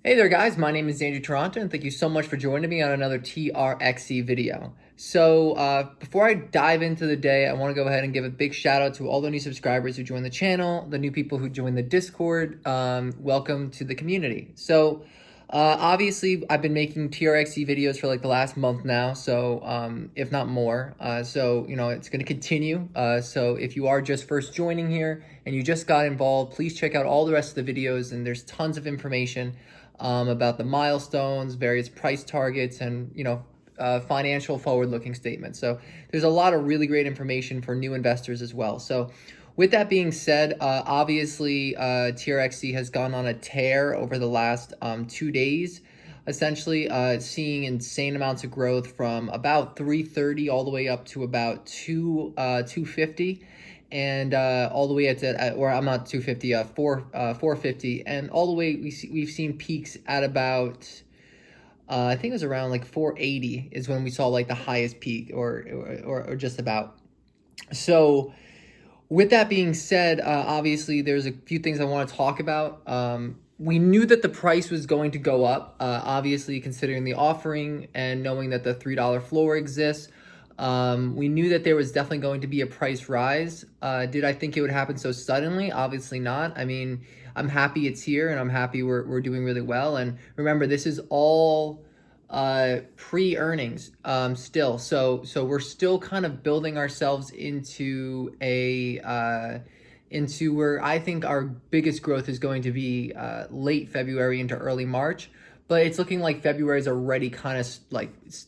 Hey there guys, my name is Andrew Toronto and thank you so much for joining me on another TRXC video. Before I dive into the day, I want to go ahead and give a big shout out to all the new subscribers who joined the channel, the new people who joined the Discord. Welcome to the community. Obviously I've been making TRXC videos for like the last month now, if not more. It's going to continue. So if you are just first joining here and you just got involved, please check out all the rest of the videos and there's tons of information about the milestones, various price targets, and financial forward-looking statements. So there's a lot of really great information for new investors as well. So with that being said, obviously TRXC has gone on a tear over the last 2 days, essentially seeing insane amounts of growth from about 330 all the way up to about 250 and all the way or I'm not 250, 450, and all the way we've seen peaks at about I think it was around like 480 is when we saw like the highest peak or just about. So with that being said, obviously there's a few things I want to talk about. We knew that the price was going to go up, obviously considering the offering and knowing that the $3 floor exists. We knew that there was definitely going to be a price rise. Did I think it would happen so suddenly? Obviously not. I mean, I'm happy it's here and I'm happy we're doing really well. And remember, this is all pre-earnings still. So we're still kind of building ourselves into into where I think our biggest growth is going to be late February into early March. But it's looking like February is already kind of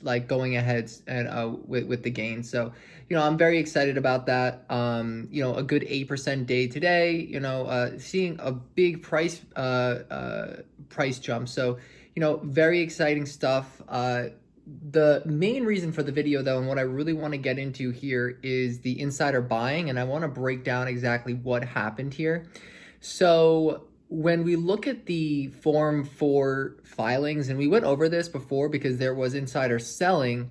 like going ahead and with the gain. So, I'm very excited about that. A good 8% day today. Seeing a big price jump. So, very exciting stuff. The main reason for the video, though, and what I really want to get into here is the insider buying, and I want to break down exactly what happened here. So when we look at the Form 4 filings, and we went over this before because there was insider selling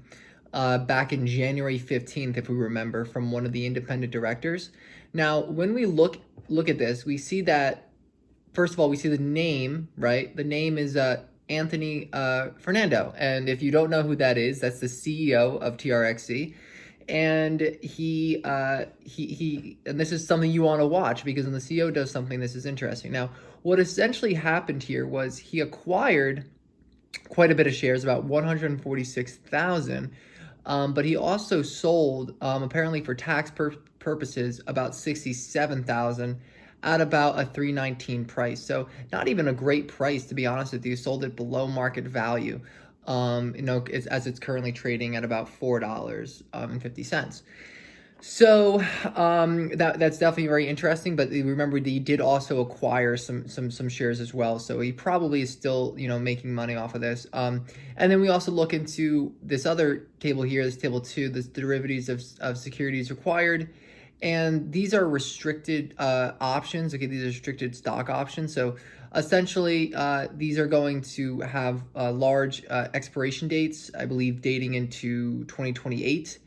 back in January 15th, if we remember, from one of the independent directors. Now, when we look at this, we see that, first of all, we see the name, right? The name is Anthony Fernando. And if you don't know who that is, that's the CEO of TRXC. And and this is something you want to watch because when the CEO does something, this is interesting. Now, what essentially happened here was he acquired quite a bit of shares, about 146,000, but he also sold, apparently for tax purposes, about 67,000 at about a 319 price. So not even a great price, to be honest with you. Sold it below market value. As it's currently trading at about $4.50. So that's definitely very interesting. But remember, he did also acquire some shares as well. So he probably is still making money off of this. And then we also look into this other table here, this table 2, the derivatives of securities required. And these are restricted options. Okay, these are restricted stock options. So essentially, these are going to have large expiration dates, I believe, dating into 2028.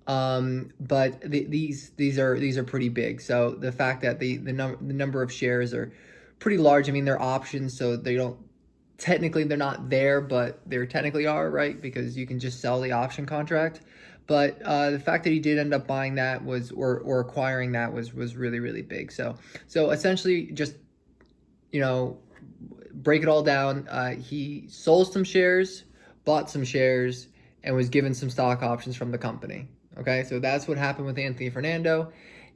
But these are pretty big. So the fact that the number of shares are pretty large. I mean, they're options, so they're not there, but they technically are, right? Because you can just sell the option contract. But the fact that he did end up buying that or acquiring that was really, really big. So essentially, just break it all down. He sold some shares, bought some shares, and was given some stock options from the company. Okay, so that's what happened with Anthony Fernando.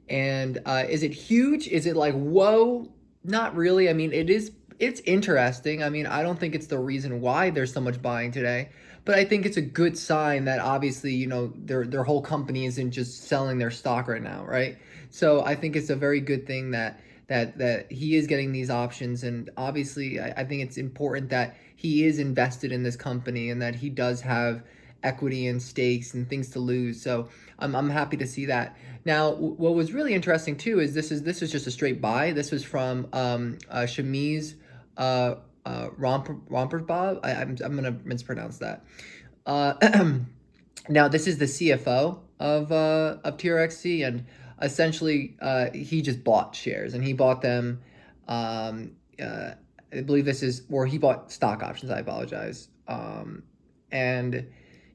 And is it huge? Is it like, whoa? Not really. I mean, it's interesting. I mean, I don't think it's the reason why there's so much buying today, but I think it's a good sign that obviously, their whole company isn't just selling their stock right now, right? So I think it's a very good thing that he is getting these options. And obviously, I think it's important that he is invested in this company and that he does have equity and stakes and things to lose. So I'm happy to see that. Now, what was really interesting too is this is just a straight buy. This was from Shamiz Romperbob. I'm gonna mispronounce that. Now this is the CFO of TRXC, and essentially he just bought shares, and he bought them I believe this is where he bought stock options. I apologize. And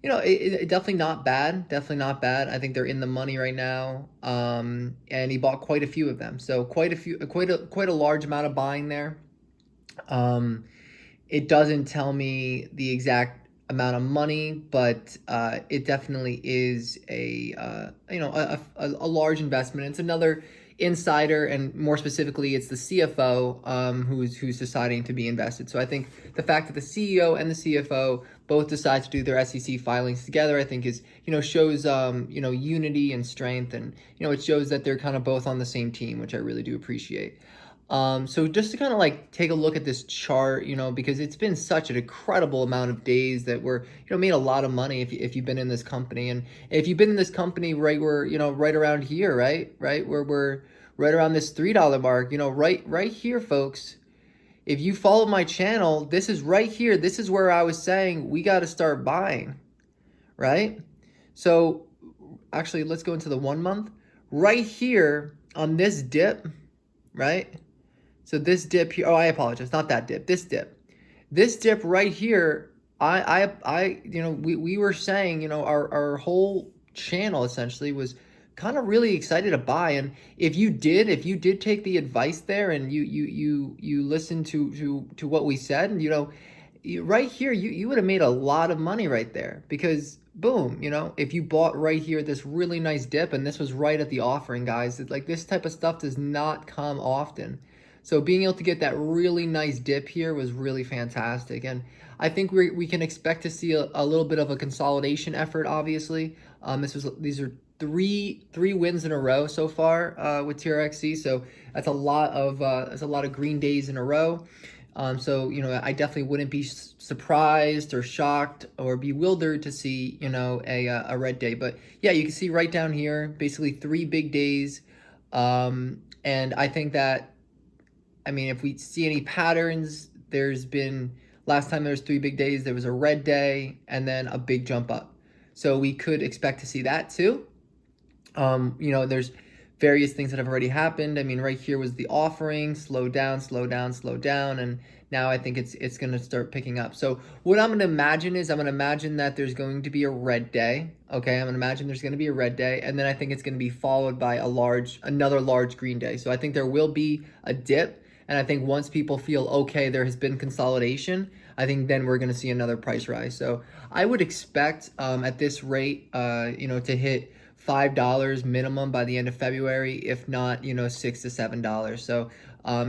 it definitely not bad. Definitely not bad. I think they're in the money right now. And he bought quite a few of them. So quite a large amount of buying there. It doesn't tell me the exact amount of money, but it definitely is a large investment. It's another insider, and more specifically, it's the CFO who's deciding to be invested. So I think the fact that the CEO and the CFO both decide to do their SEC filings together, I think is shows unity and strength, and it shows that they're kind of both on the same team, which I really do appreciate. So just to kind of like take a look at this chart, because it's been such an incredible amount of days that we're, made a lot of money if you've been in this company. And if you've been in this company right where, right around here, right, where we're right around this $3 mark, right here, folks. If you follow my channel, this is right here. This is where I was saying we got to start buying, right? So actually, let's go into the 1 month. Right here on this dip, right? So this dip here, I apologize, not that dip, this dip. This dip right here, we were saying, our whole channel essentially was kind of really excited to buy. And if you did take the advice there and you listened to what we said, and right here, you would have made a lot of money right there, because boom, if you bought right here, this really nice dip, and this was right at the offering, guys. Like, this type of stuff does not come often. So being able to get that really nice dip here was really fantastic. And I think we can expect to see a little bit of a consolidation effort, obviously. These are three wins in a row so far with TRXC. So that's a lot of green days in a row. So I definitely wouldn't be surprised or shocked or bewildered to see a red day. But yeah, you can see right down here, basically 3 big days. And I think that, if we see any patterns, last time there was 3 big days, there was a red day and then a big jump up. So we could expect to see that too. There's various things that have already happened. Right here was the offering, slow down, and now I think it's going to start picking up. So what I'm going to imagine is that there's going to be a red day. Okay, I'm going to imagine there's going to be a red day, and then I think it's going to be followed by another large green day. So I think there will be a dip, and I think once people feel okay, there has been consolidation, I think then we're going to see another price rise. So I would expect at this rate, to hit $5 minimum by the end of February, if not, $6 to $7. So,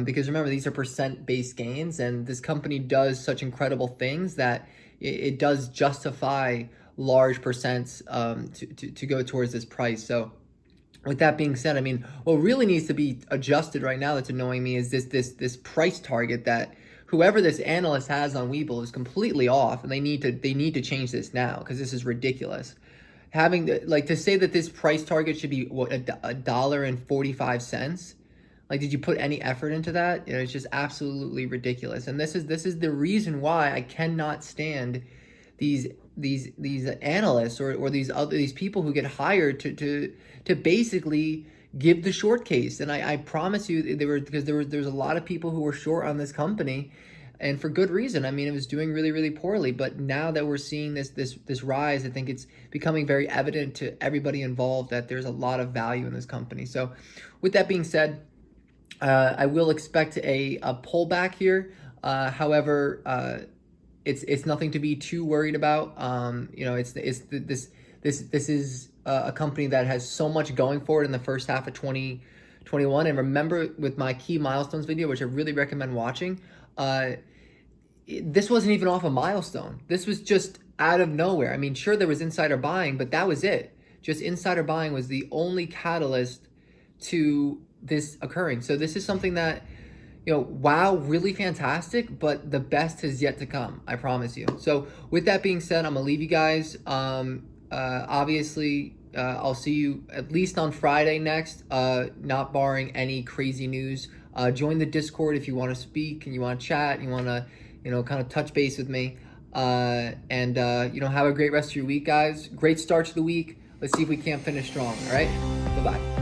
because remember, these are percent-based gains, and this company does such incredible things that it does justify large percents to go towards this price. So, with that being said, what really needs to be adjusted right now that's annoying me is this price target that whoever this analyst has on Webull is completely off, and they need to change this now, because this is ridiculous. To say that this price target should be $1.45. Like, did you put any effort into that? It's just absolutely ridiculous. And this is the reason why I cannot stand these analysts or these people who get hired to basically give the short case. And I promise you, there's a lot of people who were short on this company, and for good reason. It was doing really, really poorly. But now that we're seeing this rise, I think it's becoming very evident to everybody involved that there's a lot of value in this company. So with that being said, I will expect a pullback here. However, it's nothing to be too worried about. This is a company that has so much going for it in the first half of 2021. And remember, with my key milestones video, which I really recommend watching, this wasn't even off a milestone. This was just out of nowhere. Sure, there was insider buying, but that was it. Just insider buying was the only catalyst to this occurring. So this is something that, wow, really fantastic, but the best is yet to come, I promise you. So with that being said, I'm gonna leave you guys. Obviously, I'll see you at least on Friday next, not barring any crazy news. Join the Discord if you want to speak and you want to chat, you want to, kind of touch base with me. Have a great rest of your week, guys. Great start to the week. Let's see if we can't finish strong, all right? Bye-bye.